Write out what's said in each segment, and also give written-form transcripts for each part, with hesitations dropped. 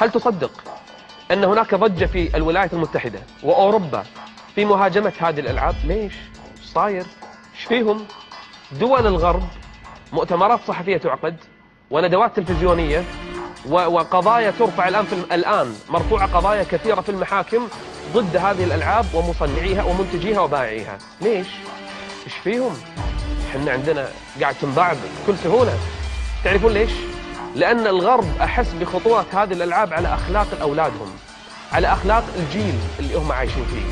هل تصدق أن هناك ضجة في الولايات المتحدة وأوروبا في مهاجمة هذه الألعاب؟ ليش؟ ايش صاير؟ ايش فيهم؟ دول الغرب مؤتمرات صحفية تعقد وندوات تلفزيونية وقضايا ترفع الآن مرفوعة قضايا كثيرة في المحاكم ضد هذه الألعاب ومصنعيها ومنتجيها وبائعيها. ليش؟ ايش فيهم؟ احنا عندنا قاعد تنباع بكل سهولة. تعرفون ليش؟ لأن الغرب أحس بخطورة هذه الألعاب على أخلاق أولادهم، على أخلاق الجيل اللي هم عايشين فيه،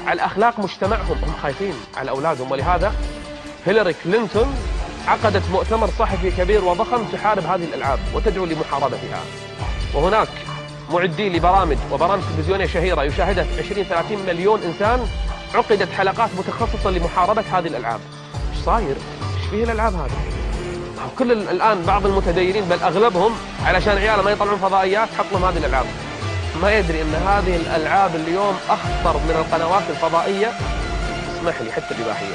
على أخلاق مجتمعهم. هم خايفين على أولادهم، ولهذا هيلاري كلينتون عقدت مؤتمر صحفي كبير وضخم تحارب هذه الألعاب وتدعو لمحاربتها. وهناك معدي لبرامج وبرامج تلفزيونية شهيرة يشاهدها 20-30 مليون إنسان، عقدت حلقات متخصصة لمحاربة هذه الألعاب. ايش صاير؟ ايش فيه الألعاب هذه؟ كل الآن بعض المتدينين بل أغلبهم علشان عياله ما يطلعون فضائيات حط لهم هذه الألعاب. ما يدري أن هذه الألعاب اليوم أخطر من القنوات الفضائية، اسمح لي، حتى الإباحية.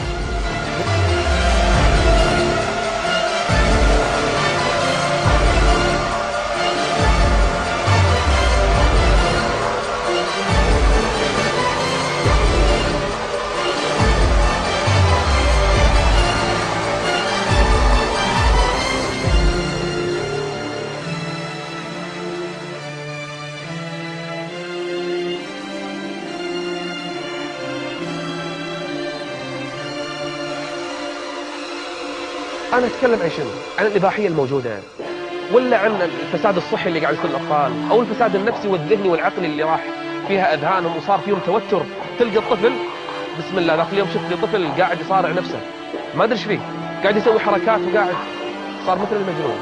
أنا أتكلم عن شنو؟ عن الإباحية الموجودة، ولا عن الفساد الصحي اللي قاعد يكون الأطفال، أو الفساد النفسي والذهني والعقلي اللي راح فيها أذهانهم وصار فيهم توتر. تلقى الطفل بسم الله، ذاك اليوم شفت لي طفل قاعد يصارع نفسه، ما أدري إيش فيه، قاعد يسوي حركات وقاعد صار مثل المجنون.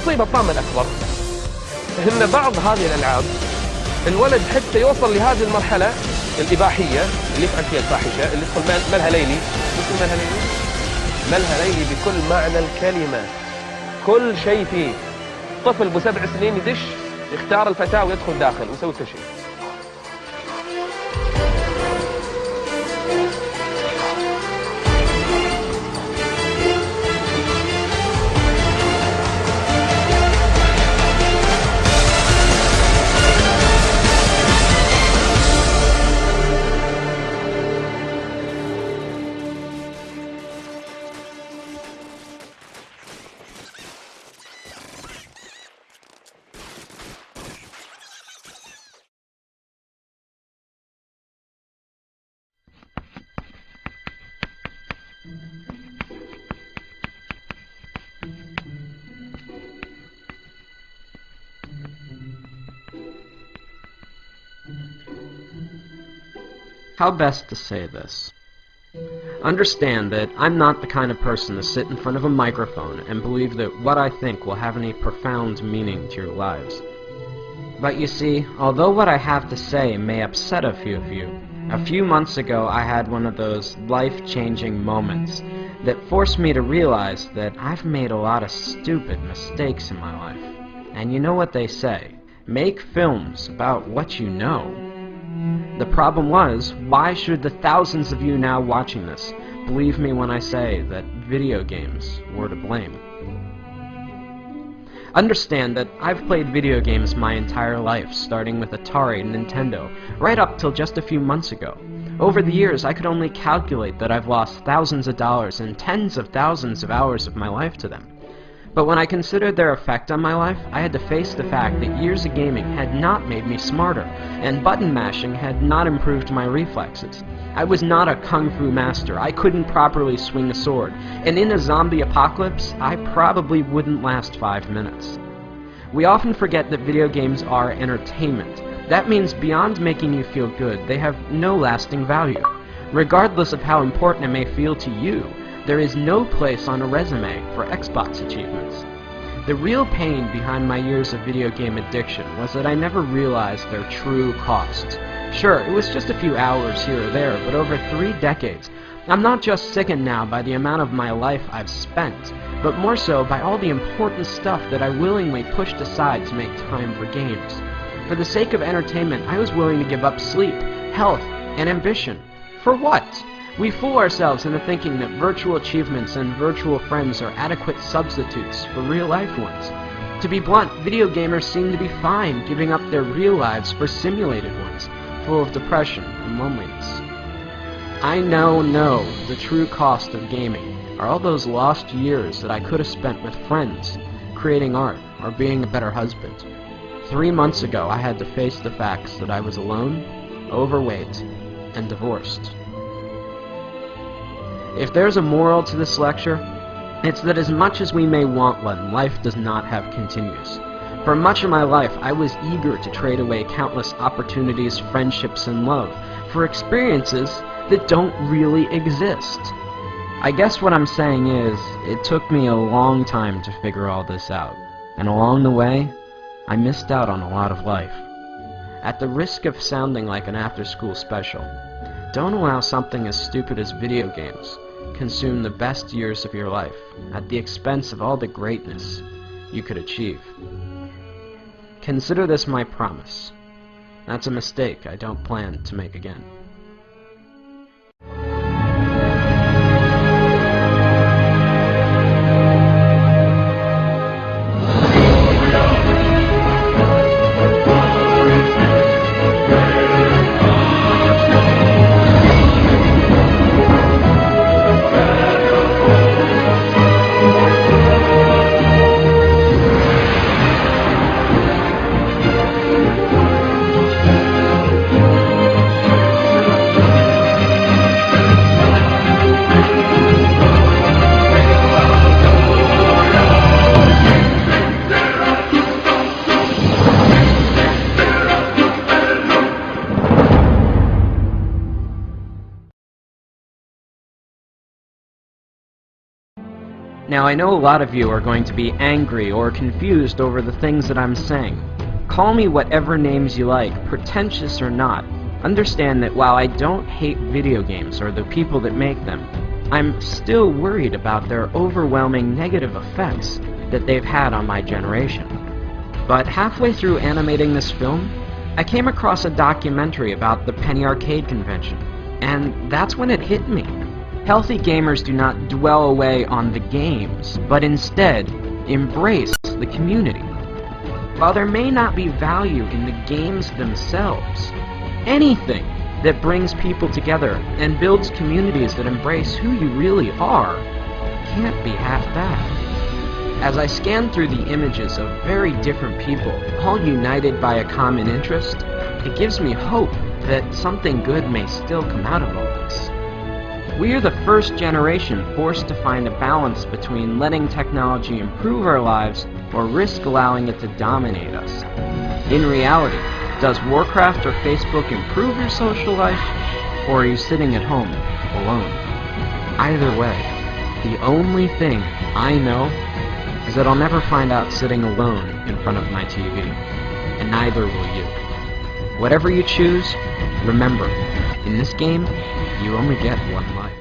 المصيبة الطامة الأكبر إن بعض هذه الألعاب الولد حتى يوصل لهذه المرحلة الإباحية اللي يفعل فيها الفاحشة، اللي يدخل ملها ليلي. مثل ملها ليلي؟ ملها ليلي بكل معنى الكلمة، كل شيء فيه. طفل ب7 سنين يدش يختار الفتاة ويدخل داخل ويسوي كل شيء. How best to say this? Understand that I'm not the kind of person to sit in front of a microphone and believe that what I think will have any profound meaning to your lives. But you see, although what I have to say may upset a few of you, a few months ago I had one of those life-changing moments that forced me to realize that I've made a lot of stupid mistakes in my life. And you know what they say, make films about what you know. The problem was, why should the thousands of you now watching this believe me when I say that video games were to blame? Understand that I've played video games my entire life, starting with Atari and Nintendo, right up till just a few months ago. Over the years, I could only calculate that I've lost thousands of dollars and tens of thousands of hours of my life to them. But when I considered their effect on my life, I had to face the fact that years of gaming had not made me smarter, and button mashing had not improved my reflexes. I was not a kung fu master, I couldn't properly swing a sword, and in a zombie apocalypse, I probably wouldn't last 5 minutes. We often forget that video games are entertainment. That means beyond making you feel good, they have no lasting value. Regardless of how important it may feel to you, there is no place on a resume for Xbox achievements. The real pain behind my years of video game addiction was that I never realized their true costs. Sure, it was just a few hours here or there, but over 3 decades, I'm not just sickened now by the amount of my life I've spent, but more so by all the important stuff that I willingly pushed aside to make time for games. For the sake of entertainment, I was willing to give up sleep, health, and ambition. For what? We fool ourselves into thinking that virtual achievements and virtual friends are adequate substitutes for real-life ones. To be blunt, video gamers seem to be fine giving up their real lives for simulated ones, full of depression and loneliness. I know the true cost of gaming are all those lost years that I could have spent with friends, creating art, or being a better husband. 3 months ago, I had to face the facts that I was alone, overweight, and divorced. If there's a moral to this lecture, it's that as much as we may want one, life does not have continues. For much of my life, I was eager to trade away countless opportunities, friendships, and love for experiences that don't really exist. I guess what I'm saying is, it took me a long time to figure all this out, and along the way, I missed out on a lot of life. At the risk of sounding like an after-school special, don't allow something as stupid as video games consume the best years of your life at the expense of all the greatness you could achieve. Consider this my promise. That's a mistake I don't plan to make again. Now, I know a lot of you are going to be angry or confused over the things that I'm saying. Call me whatever names you like, pretentious or not. Understand that while I don't hate video games or the people that make them, I'm still worried about their overwhelming negative effects that they've had on my generation. But halfway through animating this film, I came across a documentary about the Penny Arcade convention, and that's when it hit me. Healthy gamers do not dwell away on the games, but instead embrace the community. While there may not be value in the games themselves, anything that brings people together and builds communities that embrace who you really are can't be half bad. As I scan through the images of very different people, all united by a common interest, it gives me hope that something good may still come out of all this. We are the first generation forced to find a balance between letting technology improve our lives or risk allowing it to dominate us. In reality, does Warcraft or Facebook improve your social life, or are you sitting at home alone? Either way, the only thing I know is that I'll never find out sitting alone in front of my TV, and neither will you. Whatever you choose, remember, in this game, you only get one life.